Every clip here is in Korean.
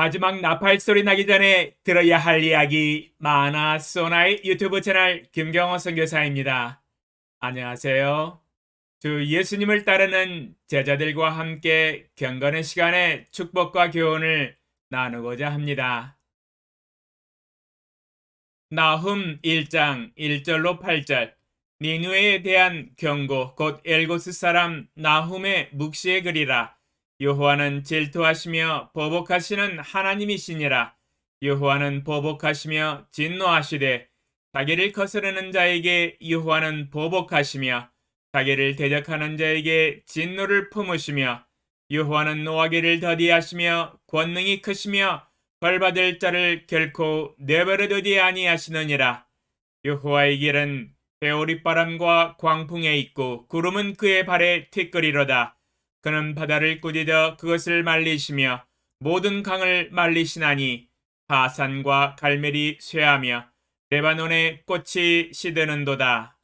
마지막 나팔 소리 나기 전에 들어야 할 이야기 마나소나의 유튜브 채널 김경호 선교사입니다. 안녕하세요. 주 예수님을 따르는 제자들과 함께 경건의 시간에 축복과 교훈을 나누고자 합니다. 나훔 1장 1절로 8절 니느웨에 대한 경고 곧 엘고스 사람 나훔의 묵시의 글이라. 여호와는 질투하시며 보복하시는 하나님이시니라. 여호와는 보복하시며 진노하시되 자기를 거스르는 자에게 여호와는 보복하시며 자기를 대적하는 자에게 진노를 품으시며 여호와는 노하기를 더디하시며 권능이 크시며 벌받을 자를 결코 내버려 두지 아니하시느니라. 여호와의 길은 회오리바람과 광풍에 있고 구름은 그의 발에 티끌이로다. 그는 바다를 꾸짖어 그것을 말리시며 모든 강을 말리시나니 바산과 갈멜이 쇠하며 레바논의 꽃이 시드는도다.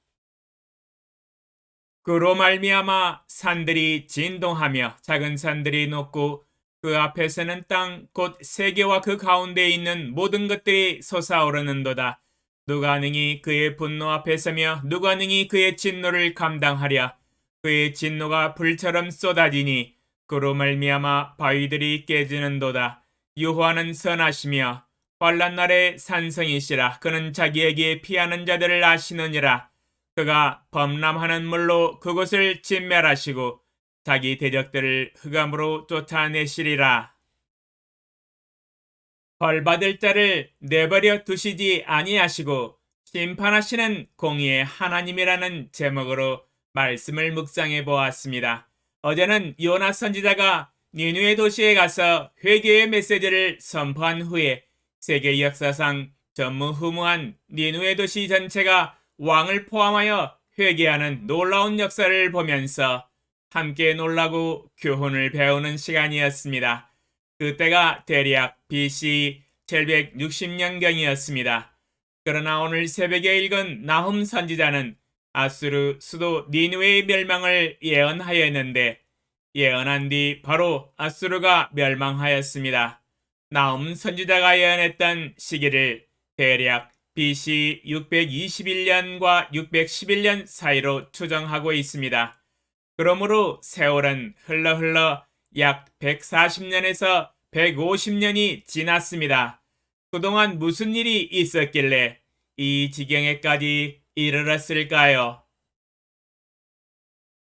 그로 말미암아 산들이 진동하며 작은 산들이 녹고 그 앞에서는 땅 곧 세계와 그 가운데에 있는 모든 것들이 솟아오르는도다. 누가 능히 그의 분노 앞에 서며 누가 능히 그의 진노를 감당하랴. 그의 진노가 불처럼 쏟아지니 그로 말미암아 바위들이 깨지는도다. 여호와는 선하시며 환난 날의 산성이시라. 그는 자기에게 피하는 자들을 아시느니라. 그가 범람하는 물로 그곳을 진멸하시고 자기 대적들을 흑암으로 쫓아내시리라. 벌받을 자를 내버려 두시지 아니하시고 심판하시는 공의의 하나님이라는 제목으로 말씀을 묵상해 보았습니다. 어제는 요나 선지자가 니느웨 도시에 가서 회개의 메시지를 선포한 후에 세계 역사상 전무후무한 니느웨 도시 전체가 왕을 포함하여 회개하는 놀라운 역사를 보면서 함께 놀라고 교훈을 배우는 시간이었습니다. 그때가 대략 BC 760년경이었습니다. 그러나 오늘 새벽에 읽은 나훔 선지자는 아수르 수도 니느웨의 멸망을 예언하였는데 예언한 뒤 바로 아수르가 멸망하였습니다. 나훔 선지자가 예언했던 시기를 대략 BC 621년과 611년 사이로 추정하고 있습니다. 그러므로 세월은 흘러 약 140년에서 150년이 지났습니다. 그동안 무슨 일이 있었길래 이 지경에까지 이르렀을까요?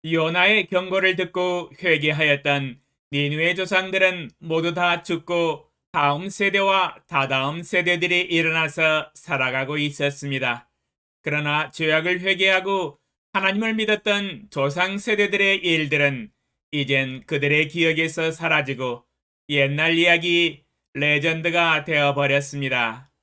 요나의 경고를 듣고 회개하였던 니느웨 조상들은 모두 다 죽고 다음 세대와 다다음 세대들이 일어나서 살아가고 있었습니다. 그러나 죄악을 회개하고 하나님을 믿었던 조상 세대들의 일들은 이젠 그들의 기억에서 사라지고 옛날 이야기, 레전드가 되어버렸습니다.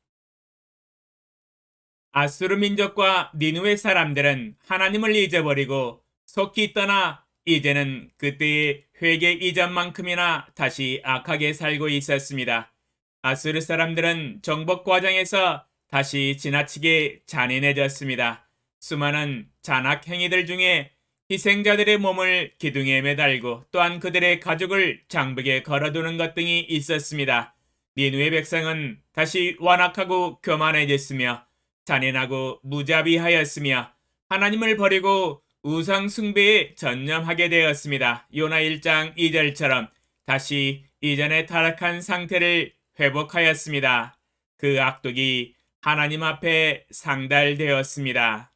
아수르 민족과 니느웨 사람들은 하나님을 잊어버리고 속히 떠나 이제는 그때의 회개 이전만큼이나 다시 악하게 살고 있었습니다. 아수르 사람들은 정복 과정에서 다시 지나치게 잔인해졌습니다. 수많은 잔악 행위들 중에 희생자들의 몸을 기둥에 매달고 또한 그들의 가족을 장벽에 걸어두는 것 등이 있었습니다. 니느웨 백성은 다시 완악하고 교만해졌으며 잔인하고 무자비하였으며 하나님을 버리고 우상 숭배에 전념하게 되었습니다. 요나 1장 2절처럼 다시 이전의 타락한 상태를 회복하였습니다. 그 악독이 하나님 앞에 상달되었습니다.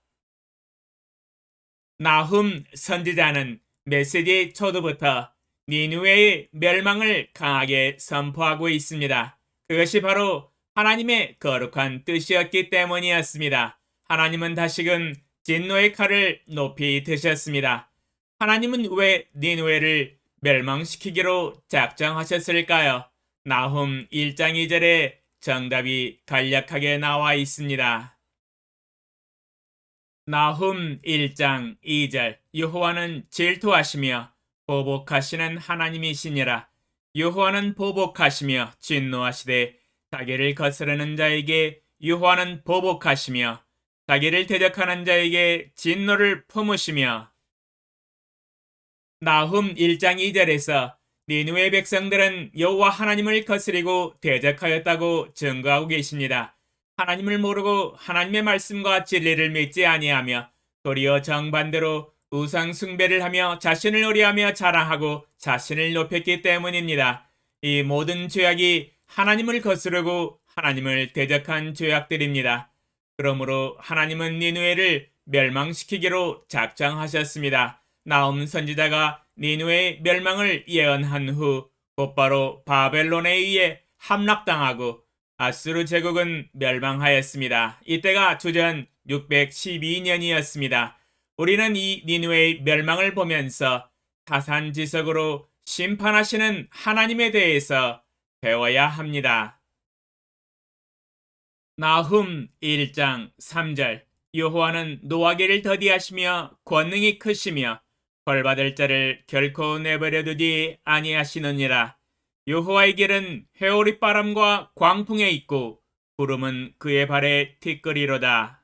나훔 선지자는 메시지 초두부터 니느웨의 멸망을 강하게 선포하고 있습니다. 그것이 바로 하나님의 거룩한 뜻이었기 때문이었습니다. 하나님은 다시금 진노의 칼을 높이 드셨습니다. 하나님은 왜 니느웨를 멸망시키기로 작정하셨을까요? 나훔 1장 2절에 정답이 간략하게 나와 있습니다. 나훔 1장 2절 여호와는 질투하시며 보복하시는 하나님이시니라. 여호와는 보복하시며 진노하시되 자기를 거스르는 자에게 여호와는 보복하시며 자기를 대적하는 자에게 진노를 품으시며 나훔 1장 2절에서 니느웨 백성들은 여호와 하나님을 거스리고 대적하였다고 증거하고 계십니다. 하나님을 모르고 하나님의 말씀과 진리를 믿지 아니하며 도리어 정반대로 우상 숭배를 하며 자신을 의뢰하며 자랑하고 자신을 높였기 때문입니다. 이 모든 죄악이 하나님을 거스르고 하나님을 대적한 죄악들입니다. 그러므로 하나님은 니느웨를 멸망시키기로 작정하셨습니다. 나훔 선지자가 니느웨의 멸망을 예언한 후 곧바로 바벨론에 의해 함락당하고 아수르 제국은 멸망하였습니다. 이때가 주전 612년이었습니다. 우리는 이 니느웨의 멸망을 보면서 타산지석으로 심판하시는 하나님에 대해서 배워야 합니다. 나훔 1장 3절 여호와는 노하기를 더디하시며 권능이 크시며 벌받을 자를 결코 내버려 두지 아니하시느니라. 여호와의 길은 회오리바람과 광풍에 있고 구름은 그의 발에 티끌이로다.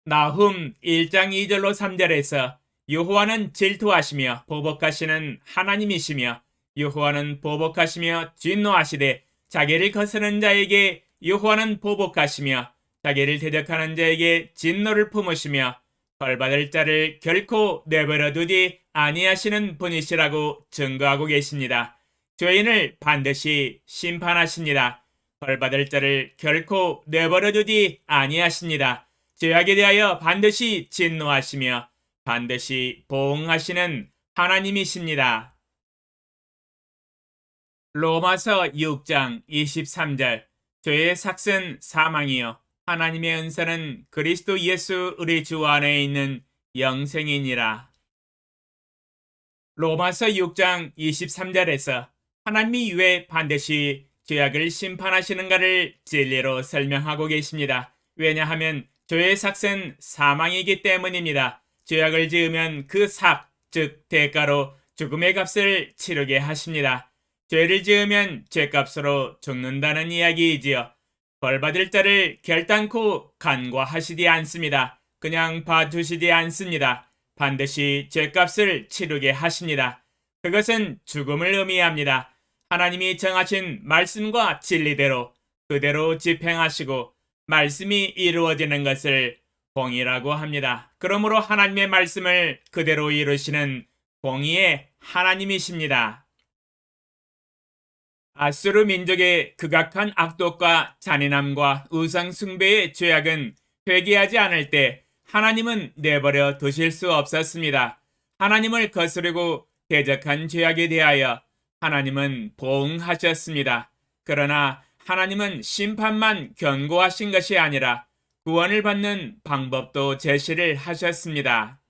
나훔 1장 2절로 3절에서 여호와는 질투하시며 보복하시는 하나님이시며 여호와는 보복하시며 진노하시되 자기를 거스르는 자에게 여호와는 보복하시며 자기를 대적하는 자에게 진노를 품으시며 벌받을 자를 결코 내버려 두지 아니하시는 분이시라고 증거하고 계십니다. 죄인을 반드시 심판하십니다. 벌받을 자를 결코 내버려 두지 아니하십니다. 죄악에 대하여 반드시 진노하시며 반드시 보응하시는 하나님이십니다. 로마서 6장 23절 죄의 삭은 사망이요 하나님의 은사는 그리스도 예수 우리 주 안에 있는 영생이니라. 로마서 6장 23절에서 하나님이 왜 반드시 죄악을 심판하시는가를 진리로 설명하고 계십니다. 왜냐하면 죄의 삭은 사망이기 때문입니다. 죄악을 지으면 그 삭, 즉 대가로 죽음의 값을 치르게 하십니다. 죄를 지으면 죄값으로 죽는다는 이야기이지요. 벌받을 자를 결단코 간과하시지 않습니다. 그냥 봐주시지 않습니다. 반드시 죄값을 치르게 하십니다. 그것은 죽음을 의미합니다. 하나님이 정하신 말씀과 진리대로 그대로 집행하시고 말씀이 이루어지는 것을 공의라고 합니다. 그러므로 하나님의 말씀을 그대로 이루시는 공의의 하나님이십니다. 아수르 민족의 극악한 악독과 잔인함과 우상 숭배의 죄악은 회개하지 않을 때 하나님은 내버려 두실 수 없었습니다. 하나님을 거스르고 대적한 죄악에 대하여 하나님은 보응하셨습니다. 그러나 하나님은 심판만 경고하신 것이 아니라 구원을 받는 방법도 제시를 하셨습니다.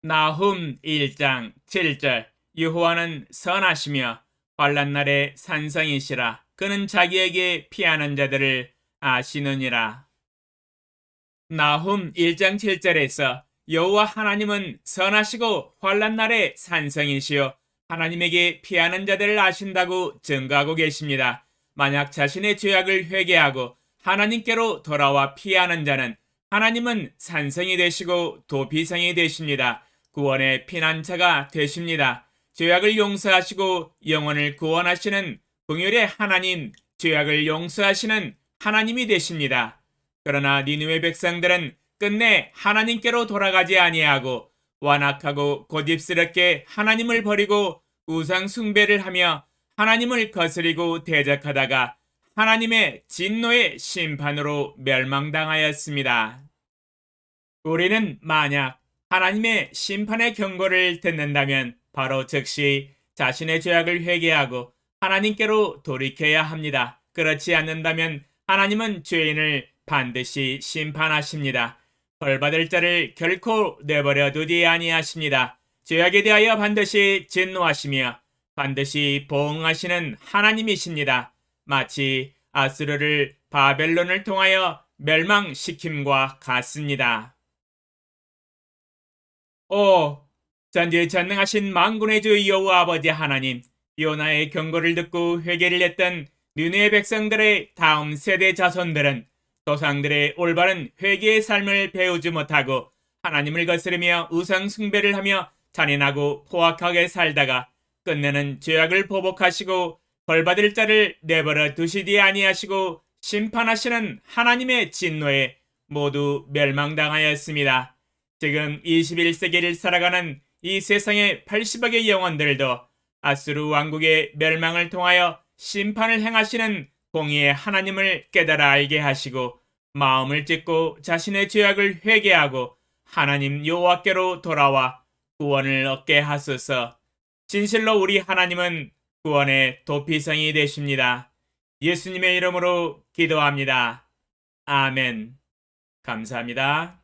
나훔 1장 7절 여호와는 선하시며 환난 날에 산성이시라. 그는 자기에게 피하는 자들을 아시느니라. 나훔 1장 7절에서 여호와 하나님은 선하시고 환난 날에 산성이시요 하나님에게 피하는 자들을 아신다고 증거하고 계십니다. 만약 자신의 죄악을 회개하고 하나님께로 돌아와 피하는 자는 하나님은 산성이 되시고 도피성이 되십니다. 구원의 피난처가 되십니다. 죄악을 용서하시고 영혼을 구원하시는 긍휼의 하나님, 죄악을 용서하시는 하나님이 되십니다. 그러나 니느웨 백성들은 끝내 하나님께로 돌아가지 아니하고 완악하고 고집스럽게 하나님을 버리고 우상 숭배를 하며 하나님을 거스리고 대적하다가 하나님의 진노의 심판으로 멸망당하였습니다. 우리는 만약 하나님의 심판의 경고를 듣는다면 바로 즉시 자신의 죄악을 회개하고 하나님께로 돌이켜야 합니다. 그렇지 않는다면 하나님은 죄인을 반드시 심판하십니다. 벌받을 자를 결코 내버려 두지 아니하십니다. 죄악에 대하여 반드시 진노하시며 반드시 보응하시는 하나님이십니다. 마치 아수르를 바벨론을 통하여 멸망시킴과 같습니다. 전지전능하신 만군의 주 여호와 아버지 하나님, 요나의 경고를 듣고 회개를 했던 니느웨 백성들의 다음 세대 자손들은 조상들의 올바른 회개의 삶을 배우지 못하고 하나님을 거스르며 우상 숭배를 하며 잔인하고 포악하게 살다가 끝내는 죄악을 보복하시고 벌받을 자를 내버려 두시지 아니하시고 심판하시는 하나님의 진노에 모두 멸망당하였습니다. 지금 21세기를 살아가는 이 세상의 80억의 영혼들도 아수르 왕국의 멸망을 통하여 심판을 행하시는 공의의 하나님을 깨달아 알게 하시고 마음을 찢고 자신의 죄악을 회개하고 하나님 여호와께로 돌아와 구원을 얻게 하소서. 진실로 우리 하나님은 구원의 도피성이 되십니다. 예수님의 이름으로 기도합니다. 아멘. 감사합니다.